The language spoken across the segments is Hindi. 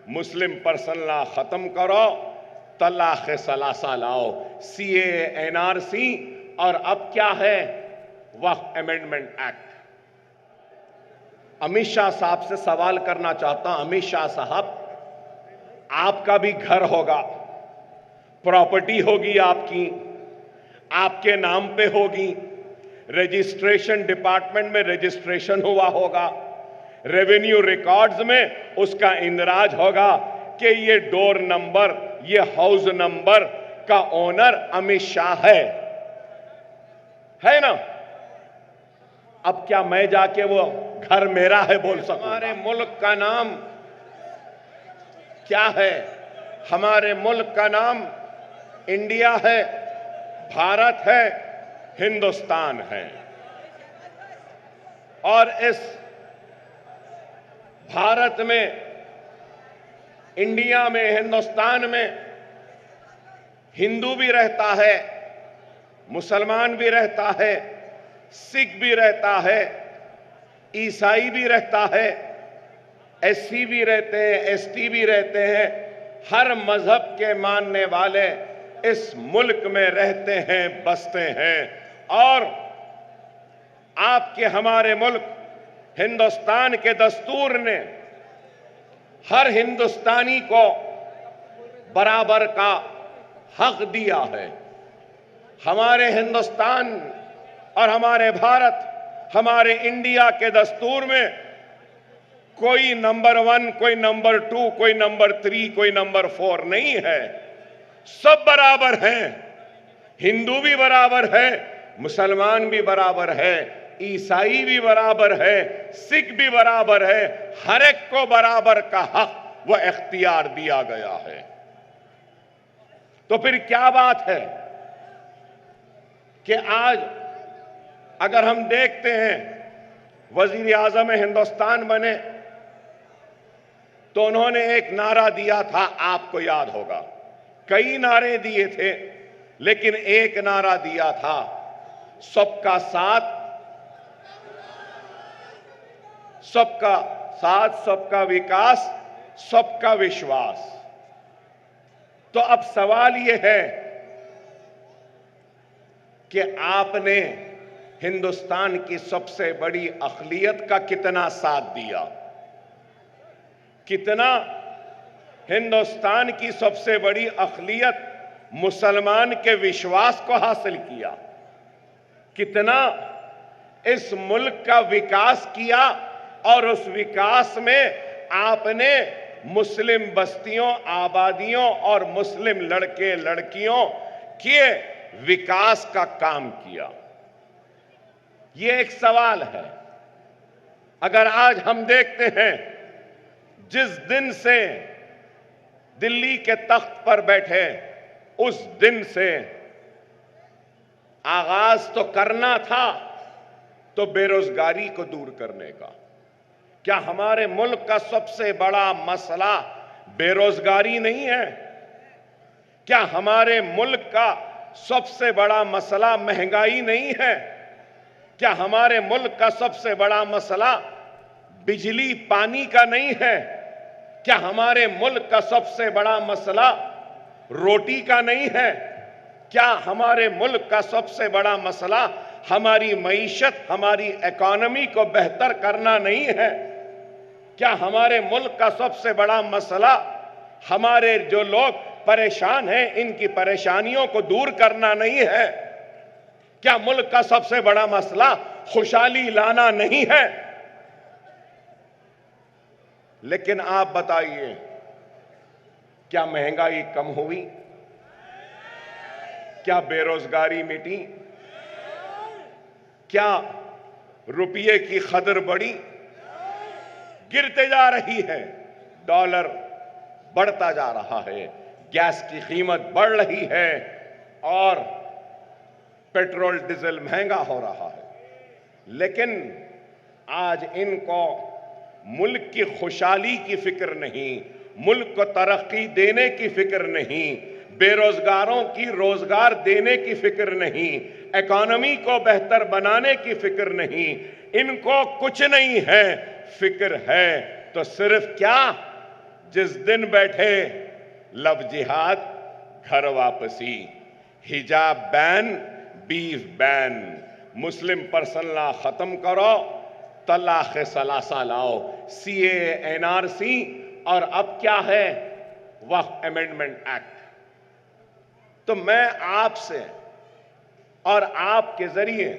मुस्लिम पर्सन लॉ खत्म करो, तलाक सलासा लाओ, सीए, एनआरसी, और अब क्या है, वक्फ अमेंडमेंट एक्ट। अमित शाह साहब से सवाल करना चाहता हूं, अमित शाह साहब, आपका भी घर होगा, प्रॉपर्टी होगी आपकी, आपके नाम पे होगी, रजिस्ट्रेशन डिपार्टमेंट में रजिस्ट्रेशन हुआ होगा, रेवेन्यू रिकॉर्ड्स में उसका इंदराज होगा कि ये डोर नंबर, ये हाउस नंबर का ओनर अमित शाह है ना। अब क्या मैं जाके वो घर मेरा है बोल सकूं? हमारे मुल्क का नाम क्या है? हमारे मुल्क का नाम इंडिया है, भारत है, हिंदुस्तान है। और इस भारत में, इंडिया में, हिंदुस्तान में हिंदू भी रहता है, मुसलमान भी रहता है, सिख भी रहता है, ईसाई भी रहता है, एससी भी रहते हैं, एसटी भी रहते हैं। हर मजहब के मानने वाले इस मुल्क में रहते हैं, बसते हैं। और आपके हमारे मुल्क हिंदुस्तान के दस्तूर ने हर हिंदुस्तानी को बराबर का हक दिया है। हमारे हिंदुस्तान और हमारे भारत, हमारे इंडिया के दस्तूर में कोई नंबर 1, कोई नंबर 2, कोई नंबर 3, कोई नंबर 4 नहीं है। सब बराबर हैं। हिंदू भी बराबर है, मुसलमान भी बराबर है, ईसाई भी बराबर है, सिख भी बराबर है। हर एक को बराबर का हक व इख्तियार दिया गया है। तो फिर क्या बात है कि आज अगर हम देखते हैं वजीर आजम हिंदुस्तान बने तो उन्होंने एक नारा दिया था, आपको याद होगा, कई नारे दिए थे लेकिन एक नारा दिया था, सबका साथ, सबका साथ, सबका विकास, सबका विश्वास। तो अब सवाल यह है कि आपने हिंदुस्तान की सबसे बड़ी अक़लियत का कितना साथ दिया, कितना हिंदुस्तान की सबसे बड़ी अक़लियत मुसलमान के विश्वास को हासिल किया, कितना इस मुल्क का विकास किया। और उस विकास में आपने मुस्लिम बस्तियों, आबादियों और मुस्लिम लड़के लड़कियों के विकास का काम किया। ये एक सवाल है। अगर आज हम देखते हैं, जिस दिन से दिल्ली के तख्त पर बैठे, उस दिन से आगाज तो करना था तो बेरोजगारी को दूर करने का। क्या हमारे मुल्क का सबसे बड़ा मसला बेरोजगारी नहीं है? क्या हमारे मुल्क का सबसे बड़ा मसला महंगाई नहीं है? क्या हमारे मुल्क का सबसे बड़ा मसला बिजली पानी का नहीं है? क्या हमारे मुल्क का सबसे बड़ा मसला रोटी का नहीं है? क्या हमारे मुल्क का सबसे बड़ा मसला हमारी मईशत, हमारी इकोनॉमी को बेहतर करना नहीं है? क्या हमारे मुल्क का सबसे बड़ा मसला हमारे जो लोग परेशान हैं, इनकी परेशानियों को दूर करना नहीं है? क्या मुल्क का सबसे बड़ा मसला खुशहाली लाना नहीं है? लेकिन आप बताइए, क्या महंगाई कम हुई? क्या बेरोजगारी मिटी? क्या रुपये की कदर बढ़ी? गिरते जा रही है। डॉलर बढ़ता जा रहा है, गैस की कीमत बढ़ रही है और पेट्रोल डीजल महंगा हो रहा है। लेकिन आज इनको मुल्क की खुशहाली की फिक्र नहीं, मुल्क को तरक्की देने की फिक्र नहीं, बेरोजगारों की रोजगार देने की फिक्र नहीं, इकोनॉमी को बेहतर बनाने की फिक्र नहीं, इनको कुछ नहीं है। फिक्र है तो सिर्फ क्या, जिस दिन बैठे लव जिहाद घर वापसी, हिजाब ban beef ban, Muslim person law खत्म करो, तलाक सलासा लाओ, सीए एनआरसी और अब क्या है वक्फ अमेंडमेंट एक्ट। तो मैं आपसे और आपके जरिए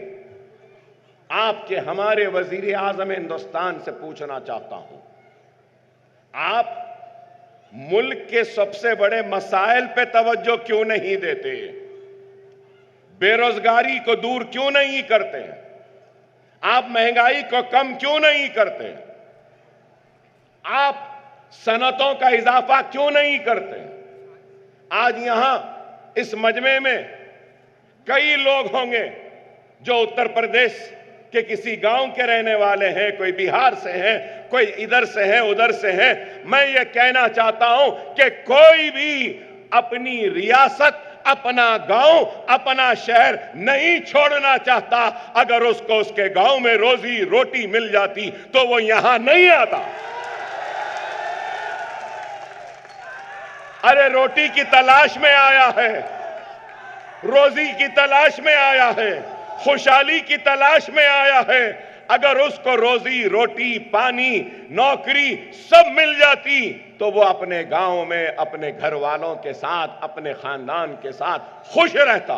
आपके हमारे वजीर आजम हिंदुस्तान से पूछना चाहता हूं, आप मुल्क के सबसे बड़े मसाइल पे तवज्जो क्यों नहीं देते? बेरोजगारी को दूर क्यों नहीं करते? आप महंगाई को कम क्यों नहीं करते? आप सनतों का इजाफा क्यों नहीं करते? आज यहां इस मजमे में कई लोग होंगे जो उत्तर प्रदेश के किसी गांव के रहने वाले हैं, कोई बिहार से हैं, कोई इधर से हैं, उधर से हैं। मैं ये कहना चाहता हूं कि कोई भी अपनी रियासत, अपना गांव, अपना शहर नहीं छोड़ना चाहता। अगर उसको उसके गांव में रोजी रोटी मिल जाती तो वो यहां नहीं आता। अरे रोटी की तलाश में आया है, रोजी की तलाश में आया है, खुशहाली की तलाश में आया है। अगर उसको रोजी रोटी, पानी, नौकरी सब मिल जाती तो वो अपने गांव में अपने घर वालों के साथ, अपने खानदान के साथ खुश रहता।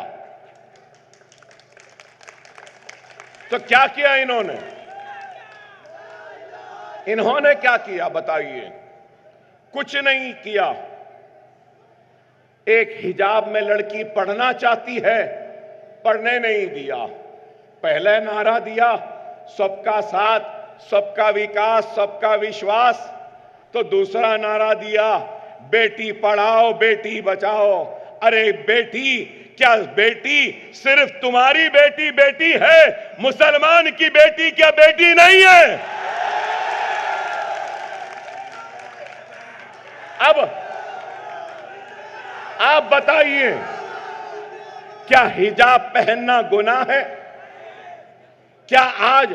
तो क्या किया इन्होंने? इन्होंने क्या किया बताइए? कुछ नहीं किया। एक हिजाब में लड़की पढ़ना चाहती है, पढ़ने नहीं दिया। पहले नारा दिया सबका साथ, सबका विकास, सबका विश्वास। तो दूसरा नारा दिया बेटी पढ़ाओ, बेटी बचाओ। अरे बेटी, क्या बेटी सिर्फ तुम्हारी बेटी बेटी है? मुसलमान की बेटी क्या बेटी नहीं है? अब आप बताइए, क्या हिजाब पहनना गुनाह है? क्या आज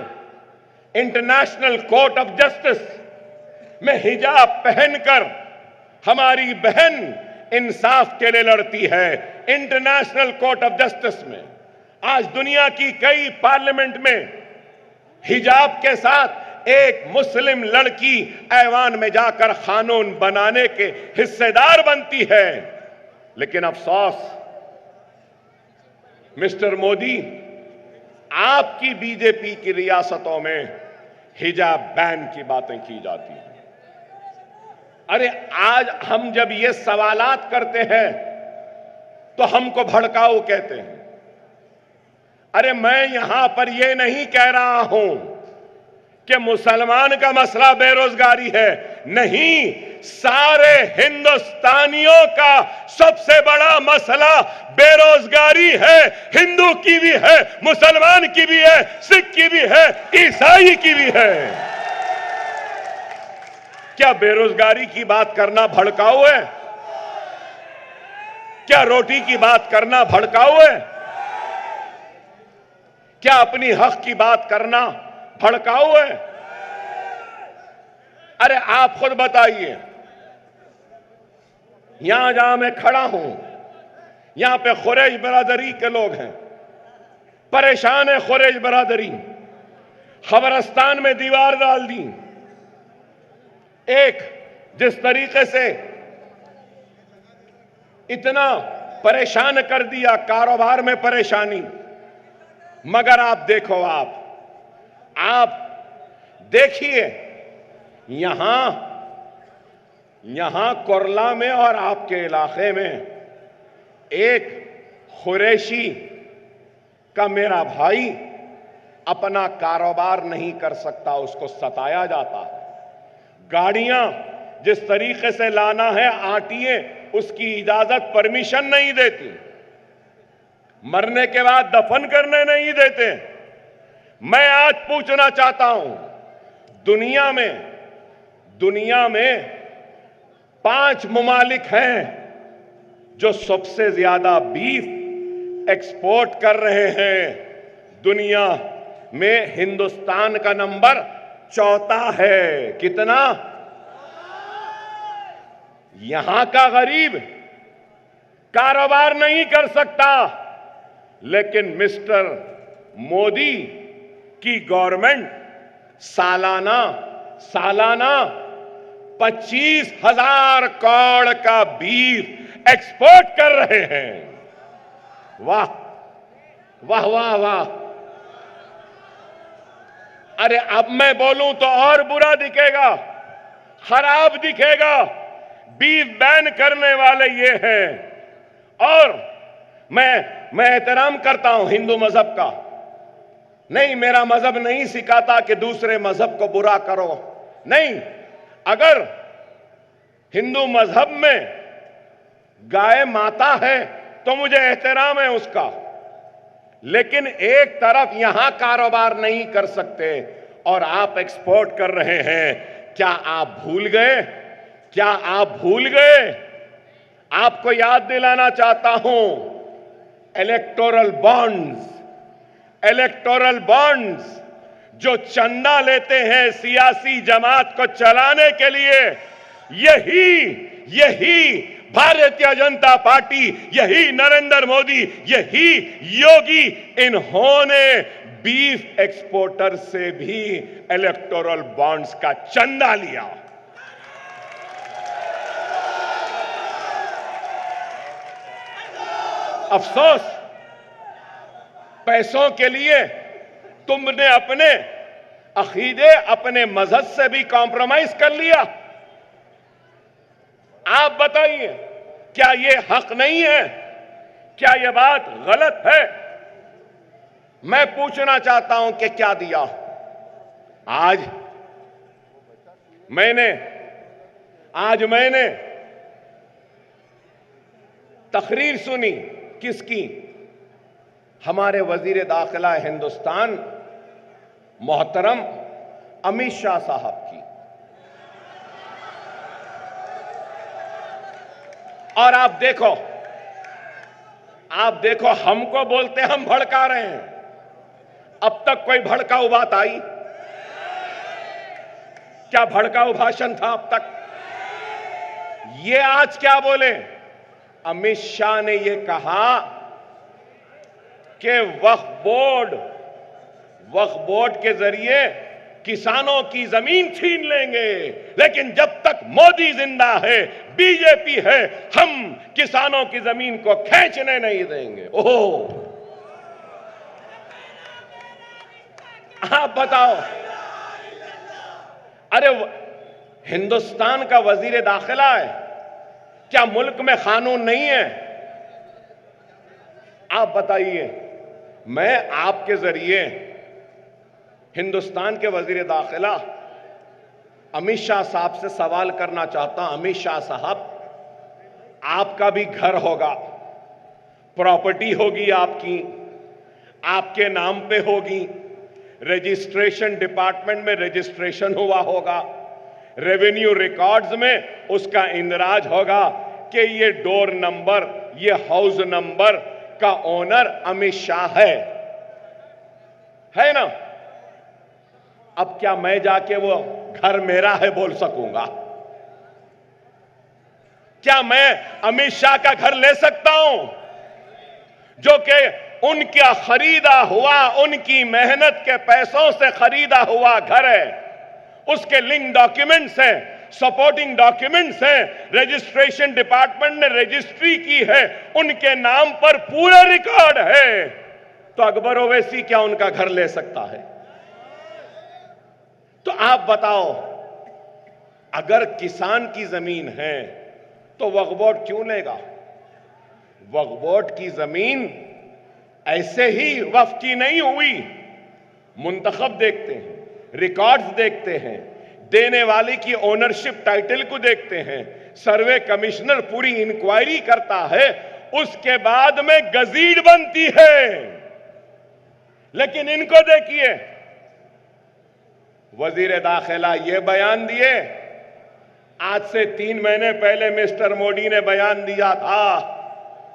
इंटरनेशनल कोर्ट ऑफ जस्टिस में हिजाब पहनकर हमारी बहन इंसाफ के लिए लड़ती है? इंटरनेशनल कोर्ट ऑफ जस्टिस में आज दुनिया की कई पार्लियामेंट में हिजाब के साथ एक मुस्लिम लड़की ऐवान में जाकर कानून बनाने के हिस्सेदार बनती है। लेकिन अफसोस मिस्टर मोदी, आपकी बीजेपी की रियासतों में हिजाब बैन की बातें की जाती हैं। अरे आज हम जब ये सवालात करते हैं तो हमको भड़काऊ कहते हैं। अरे मैं यहां पर यह नहीं कह रहा हूं कि मुसलमान का मसला बेरोजगारी है, नहीं, सारे हिंदुस्तानियों का सबसे बड़ा मसला बेरोजगारी है। हिंदू की भी है, मुसलमान की भी है, सिख की भी है, ईसाई की भी है। क्या बेरोजगारी की बात करना भड़काऊ है? क्या रोटी की बात करना भड़काऊ है? क्या अपनी हक की बात करना भड़काऊ है? अरे आप खुद बताइए, यहां जहां मैं खड़ा हूं, यहां पे खुरैश बरादरी के लोग हैं, परेशान है खुरैश बरादरी। खबरस्तान में दीवार डाल दी। एक जिस तरीके से इतना परेशान कर दिया, कारोबार में परेशानी। मगर आप देखो, आप देखिए, यहां कोरला में और आपके इलाके में एक खुरैशी का मेरा भाई अपना कारोबार नहीं कर सकता, उसको सताया जाता है। गाड़ियां जिस तरीके से लाना है, आरटीए उसकी इजाजत, परमिशन नहीं देती, मरने के बाद दफन करने नहीं देते। मैं आज पूछना चाहता हूं, दुनिया में 5 ममालिक हैं जो सबसे ज्यादा बीफ एक्सपोर्ट कर रहे हैं। दुनिया में हिंदुस्तान का नंबर 4था है। कितना? यहां का गरीब कारोबार नहीं कर सकता, लेकिन मिस्टर मोदी की गवर्नमेंट सालाना 25,000 करोड़ का बीफ एक्सपोर्ट कर रहे हैं। वाह वाह वाह वाह। अरे अब मैं बोलूं तो और बुरा दिखेगा, खराब दिखेगा। बीफ बैन करने वाले ये हैं। और मैं एहतराम करता हूं हिंदू मजहब का, नहीं, मेरा मजहब नहीं सिखाता कि दूसरे मजहब को बुरा करो, नहीं। अगर हिंदू मजहब में गाय माता है तो मुझे एहतराम है उसका, लेकिन एक तरफ यहां कारोबार नहीं कर सकते और आप एक्सपोर्ट कर रहे हैं। क्या आप भूल गए? क्या आप भूल गए? आपको याद दिलाना चाहता हूं, इलेक्टोरल बॉन्ड्स जो चंदा लेते हैं सियासी जमात को चलाने के लिए, यही भारतीय जनता पार्टी, यही नरेंद्र मोदी, यही योगी, इन्होंने बीफ एक्सपोर्टर से भी इलेक्टोरल बॉन्ड्स का चंदा लिया। अफसोस, पैसों के लिए तुमने अपने अकीदे, अपने मजहब से भी कॉम्प्रोमाइज कर लिया। आप बताइए, क्या यह हक नहीं है? क्या यह बात गलत है? मैं पूछना चाहता हूं कि क्या दिया? आज मैंने तकरीर सुनी, किसकी? हमारे वजीर दाखिला हिंदुस्तान मोहतरम अमित शाह साहब की। और आप देखो हमको बोलते हम भड़का रहे हैं। अब तक कोई भड़काऊ बात आई? क्या भड़काऊ भाषण था अब तक? ये आज क्या बोले? अमित शाह ने ये कहा कि वक्फ बोर्ड के जरिए किसानों की जमीन छीन लेंगे, लेकिन जब तक मोदी जिंदा है, बीजेपी है, हम किसानों की जमीन को खींचने नहीं देंगे। ओह, आप बताओ। अरे हिंदुस्तान का वजीर दाखिला है, क्या मुल्क में कानून नहीं है? आप बताइए। मैं आपके जरिए हिंदुस्तान के वजीर दाखिला अमित शाह साहब से सवाल करना चाहता हूं। अमित शाह साहब, आपका भी घर होगा, प्रॉपर्टी होगी आपकी, आपके नाम पे होगी, रजिस्ट्रेशन डिपार्टमेंट में रजिस्ट्रेशन हुआ होगा, रेवेन्यू रिकॉर्ड्स में उसका इंदराज होगा कि ये डोर नंबर, ये हाउस नंबर का ओनर अमित शाह है ना? अब क्या मैं जाके वो घर मेरा है बोल सकूंगा? क्या मैं अमित शाह का घर ले सकता हूं, जो कि उनका खरीदा हुआ, उनकी मेहनत के पैसों से खरीदा हुआ घर है? उसके लिंक डॉक्यूमेंट्स हैं, सपोर्टिंग डॉक्यूमेंट्स हैं, रजिस्ट्रेशन डिपार्टमेंट ने रजिस्ट्री की है, उनके नाम पर पूरा रिकॉर्ड है। तो अकबर ओवैसी क्या उनका घर ले सकता है? तो आप बताओ, अगर किसान की जमीन है तो वक्फ बोर्ड क्यों लेगा? वक्फ बोर्ड की जमीन ऐसे ही वक्फ की नहीं हुई। मुंतखब देखते हैं, रिकॉर्ड्स देखते हैं, देने वाले की ओनरशिप टाइटल को देखते हैं, सर्वे कमिश्नर पूरी इंक्वायरी करता है, उसके बाद में गजीड बनती है। लेकिन इनको देखिए, वजीर दाखिला ये बयान दिए, आज से 3 महीने पहले मिस्टर मोदी ने बयान दिया था,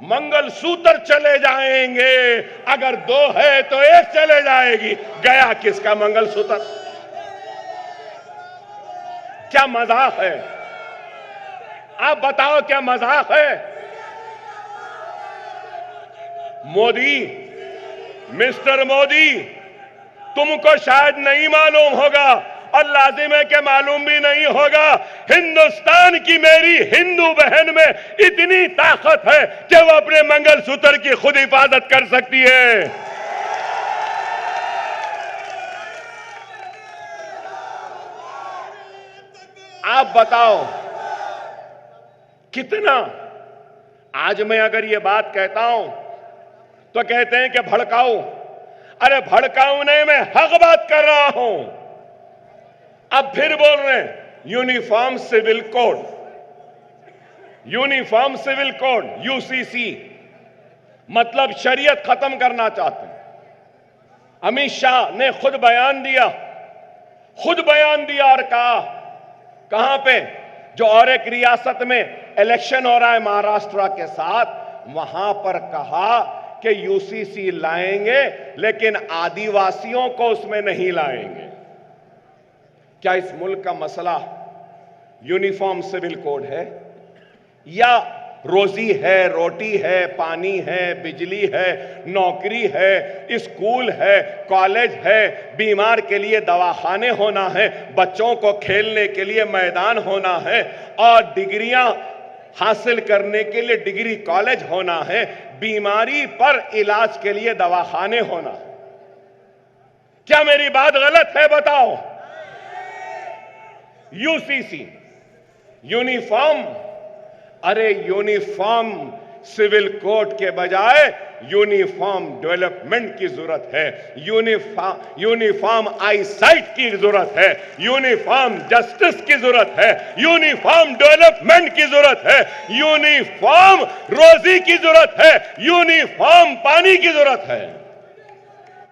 मंगलसूत्र चले जाएंगे, अगर 2 है तो 1 चले जाएगी। गया किसका मंगलसूत्र? क्या मजाक है? आप बताओ क्या मजाक है? मोदी, मिस्टर मोदी, तुमको शायद नहीं मालूम होगा और लाजिम है कि मालूम भी नहीं होगा, हिंदुस्तान की मेरी हिंदू बहन में इतनी ताकत है कि वो अपने मंगलसूत्र की खुद हिफाजत कर सकती है। आप बताओ कितना? आज मैं अगर ये बात कहता हूं तो कहते हैं कि भड़काऊ। अरे भड़काऊ नहीं, मैं हक बात कर रहा हूं। अब फिर बोल रहे हैं uniform civil code, uniform civil code UCC, मतलब शरीयत खत्म करना चाहते हैं। अमित शाह ने खुद बयान दिया और कहा, कहां पे? जो और एक रियासत में इलेक्शन हो रहा है महाराष्ट्र के साथ, वहां पर कहा कि यूसीसी लाएंगे लेकिन आदिवासियों को उसमें नहीं लाएंगे। क्या इस मुल्क का मसला यूनिफॉर्म सिविल कोड है या रोजी है, रोटी है, पानी है, बिजली है, नौकरी है, स्कूल है, कॉलेज है, बीमार के लिए दवाखाने होना है, बच्चों को खेलने के लिए मैदान होना है और डिग्रियां हासिल करने के लिए डिग्री कॉलेज होना है, बीमारी पर इलाज के लिए दवाखाने होना है? क्या मेरी बात गलत है? बताओ। यूसीसी, यूनिफॉर्म, अरे यूनिफॉर्म सिविल कोड के बजाय यूनिफॉर्म डेवलपमेंट की जरूरत है, यूनिफॉर्म आई साइट की जरूरत है, यूनिफॉर्म जस्टिस की जरूरत है, यूनिफॉर्म डेवलपमेंट की जरूरत है, यूनिफॉर्म रोजी की जरूरत है, यूनिफॉर्म पानी की जरूरत है।